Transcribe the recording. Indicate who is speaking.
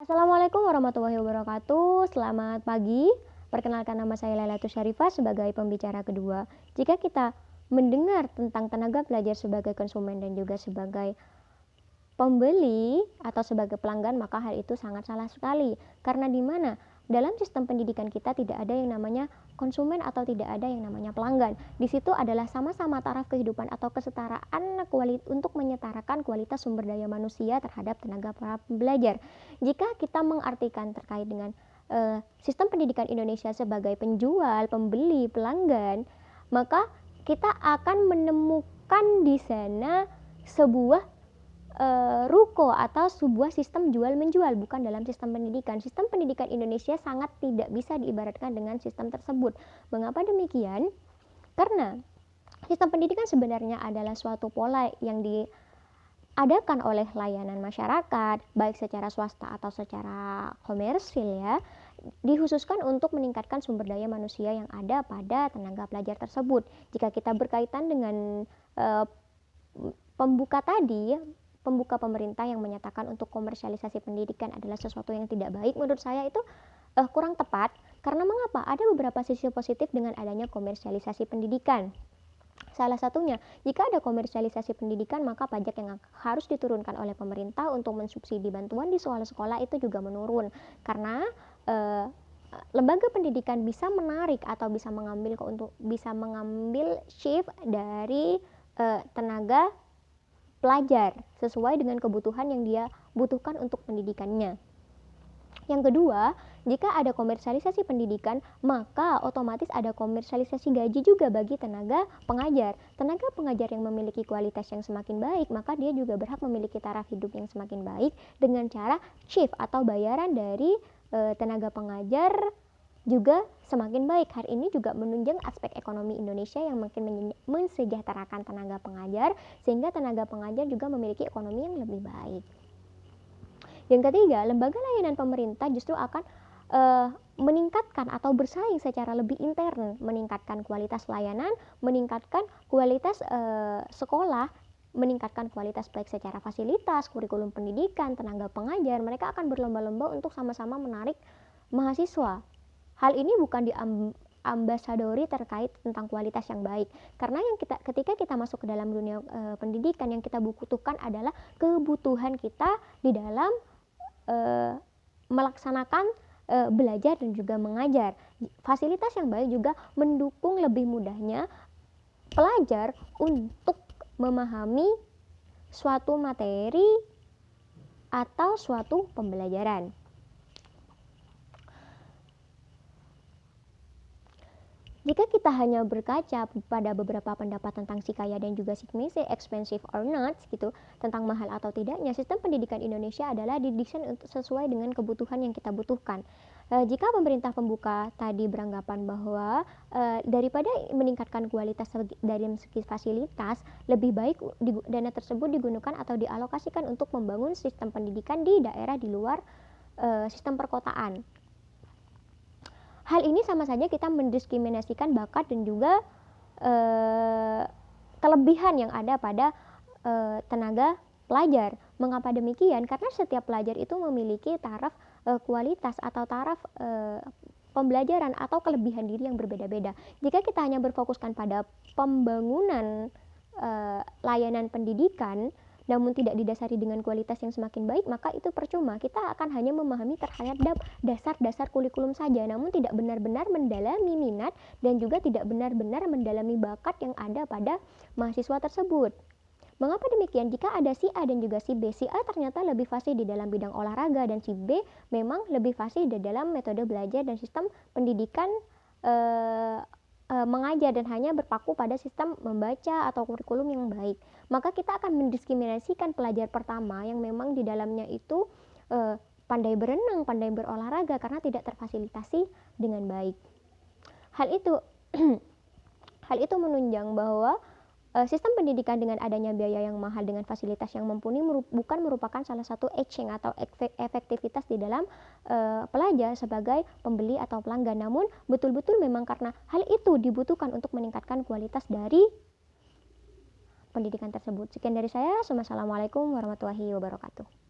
Speaker 1: Assalamualaikum warahmatullahi wabarakatuh. Selamat pagi. Perkenalkan, nama saya Lailatul Syarifah sebagai pembicara kedua. Jika kita mendengar tentang tenaga pelajar sebagai konsumen dan juga sebagai pembeli atau sebagai pelanggan, maka hal itu sangat salah sekali. Karena di mana dalam sistem pendidikan kita tidak ada yang namanya konsumen atau tidak ada yang namanya pelanggan. Di situ adalah sama-sama taraf kehidupan atau kesetaraan untuk menyetarakan kualitas sumber daya manusia terhadap tenaga para pembelajar. Jika kita mengartikan terkait dengan sistem pendidikan Indonesia sebagai penjual, pembeli, pelanggan, maka kita akan menemukan di sana sebuah ruko atau sebuah sistem jual menjual, bukan dalam sistem pendidikan. Sistem pendidikan Indonesia sangat tidak bisa diibaratkan dengan sistem tersebut. Mengapa demikian? Karena sistem pendidikan sebenarnya adalah suatu pola yang diadakan oleh layanan masyarakat, baik secara swasta atau secara komersil ya, dikhususkan untuk meningkatkan sumber daya manusia yang ada pada tenaga pelajar tersebut. Jika kita berkaitan dengan pembuka pemerintah yang menyatakan untuk komersialisasi pendidikan adalah sesuatu yang tidak baik, menurut saya itu kurang tepat. Karena mengapa? Ada beberapa sisi positif dengan adanya komersialisasi pendidikan. Salah satunya, jika ada komersialisasi pendidikan, maka pajak yang harus diturunkan oleh pemerintah untuk mensubsidi bantuan di sekolah-sekolah itu juga menurun. Karena lembaga pendidikan bisa menarik atau bisa mengambil shift dari tenaga pelajar sesuai dengan kebutuhan yang dia butuhkan untuk pendidikannya. Yang kedua, jika ada komersialisasi pendidikan, maka otomatis ada komersialisasi gaji juga bagi tenaga pengajar. Tenaga pengajar yang memiliki kualitas yang semakin baik, maka dia juga berhak memiliki taraf hidup yang semakin baik dengan cara shift atau bayaran dari tenaga pengajar juga semakin baik. Hal ini juga menunjang aspek ekonomi Indonesia yang makin mensejahterakan tenaga pengajar, sehingga tenaga pengajar juga memiliki ekonomi yang lebih baik. Yang ketiga, lembaga layanan pemerintah justru akan meningkatkan atau bersaing secara lebih intern, meningkatkan kualitas layanan, meningkatkan kualitas sekolah, meningkatkan kualitas baik secara fasilitas, kurikulum pendidikan, tenaga pengajar. Mereka akan berlomba-lomba untuk sama-sama menarik mahasiswa. Hal ini bukan diambasadori terkait tentang kualitas yang baik, karena ketika kita masuk ke dalam dunia pendidikan, yang kita butuhkan adalah kebutuhan kita di dalam melaksanakan belajar dan juga mengajar. Fasilitas yang baik juga mendukung lebih mudahnya pelajar untuk memahami suatu materi atau suatu pembelajaran. Jika kita hanya berkaca pada beberapa pendapat tentang si kaya dan juga si miskin, expensive or not gitu, tentang mahal atau tidaknya, sistem pendidikan Indonesia adalah didesain sesuai dengan kebutuhan yang kita butuhkan. Jika pemerintah pembuka tadi beranggapan bahwa daripada meningkatkan kualitas dari segi fasilitas, lebih baik dana tersebut digunakan atau dialokasikan untuk membangun sistem pendidikan di daerah di luar sistem perkotaan. Hal ini sama saja kita mendiskriminasikan bakat dan juga kelebihan yang ada pada tenaga pelajar. Mengapa demikian? Karena setiap pelajar itu memiliki taraf kualitas atau taraf pembelajaran atau kelebihan diri yang berbeda-beda. Jika kita hanya berfokuskan pada pembangunan layanan pendidikan, namun tidak didasari dengan kualitas yang semakin baik, maka itu percuma. Kita akan hanya memahami terhadap dasar-dasar kurikulum saja, namun tidak benar-benar mendalami minat dan juga tidak benar-benar mendalami bakat yang ada pada mahasiswa tersebut. Mengapa demikian? Jika ada si A dan juga si B, si A ternyata lebih fasih di dalam bidang olahraga dan si B memang lebih fasih di dalam metode belajar dan sistem pendidikan mengajar dan hanya berpaku pada sistem membaca atau kurikulum yang baik, maka kita akan mendiskriminasikan pelajar pertama yang memang di dalamnya itu pandai berenang, pandai berolahraga karena tidak terfasilitasi dengan baik. Hal itu menunjang bahwa sistem pendidikan dengan adanya biaya yang mahal dengan fasilitas yang mumpuni bukan merupakan salah satu etching atau efektivitas di dalam pelajar sebagai pembeli atau pelanggan, namun betul-betul memang karena hal itu dibutuhkan untuk meningkatkan kualitas dari pendidikan tersebut. Sekian dari saya. Wassalamualaikum warahmatullahi wabarakatuh.